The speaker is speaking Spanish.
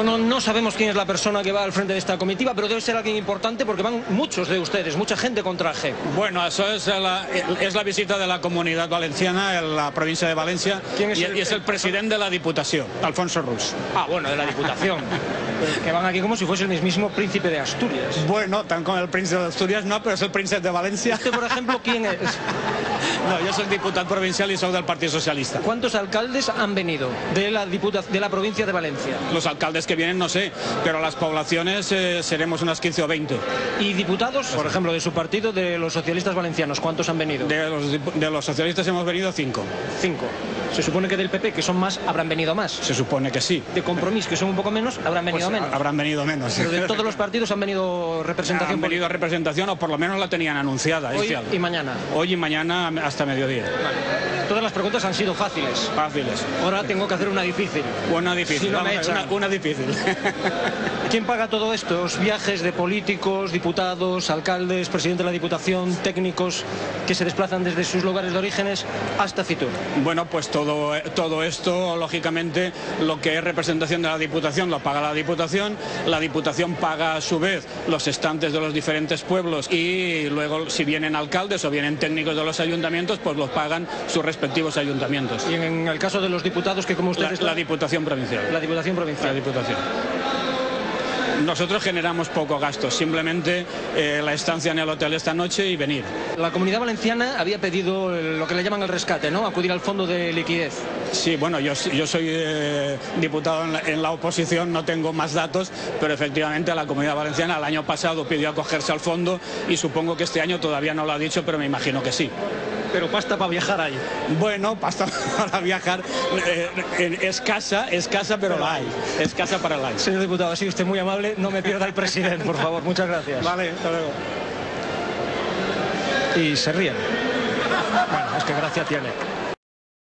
Bueno, no sabemos quién es la persona que va al frente de esta comitiva, pero debe ser alguien importante porque van muchos de ustedes, mucha gente con traje. Bueno, eso es la visita de la Comunidad Valenciana en la provincia de Valencia. ¿Quién es y es el presidente de la Diputación, Alfonso Rus. Ah, bueno, de la Diputación. Que van aquí como si fuese el mismísimo príncipe de Asturias. Bueno, tan como el príncipe de Asturias no, pero es el príncipe de Valencia. ¿Usted, por ejemplo, quién es? No, yo soy diputado provincial y soy del Partido Socialista. ¿Cuántos alcaldes han venido de la provincia de Valencia? Los alcaldes que vienen no sé, pero las poblaciones seremos unas 15 o 20. ¿Y diputados, por ejemplo, de su partido, de los socialistas valencianos, cuántos han venido? De los socialistas hemos venido 5. 5. Se supone que del PP, que son más, habrán venido más. Se supone que sí. De Compromís, que son un poco menos, habrán venido menos. Habrán venido menos. Pero de todos los partidos han venido representación. Han venido representación, o por lo menos la tenían anunciada. Hoy y mañana. Hoy y mañana hasta mediodía. Vale. Todas las preguntas han sido fáciles. Fáciles. Ahora tengo que hacer una difícil. Una difícil. Si no me una difícil. ¿Quién paga todo esto? Los viajes de políticos, diputados, alcaldes, presidente de la Diputación, técnicos que se desplazan desde sus lugares de orígenes hasta Fitur. Bueno, pues todo esto, lógicamente, lo que es representación de la Diputación lo paga la Diputación paga a su vez los estantes de los diferentes pueblos y luego si vienen alcaldes o vienen técnicos de los ayuntamientos, pues los pagan sus respectivos ayuntamientos. Y en el caso de los diputados, que como ustedes... La Diputación Provincial. La Diputación Provincial. La Diputación. Nosotros generamos poco gasto, simplemente la estancia en el hotel esta noche y venir. La Comunidad Valenciana había pedido lo que le llaman el rescate, ¿no? Acudir al fondo de liquidez. Sí, bueno, yo soy diputado en la oposición, no tengo más datos, pero efectivamente la Comunidad Valenciana el año pasado pidió acogerse al fondo y supongo que este año todavía no lo ha dicho, pero me imagino que sí. Pero pasta para viajar hay. Bueno, pasta para viajar escasa, pero la hay. Escasa para la hay. Señor diputado, ha sido usted muy amable. No me pierda el presidente, por favor. Muchas gracias. Vale, hasta luego. Y se ríen. Bueno, es que gracia tiene.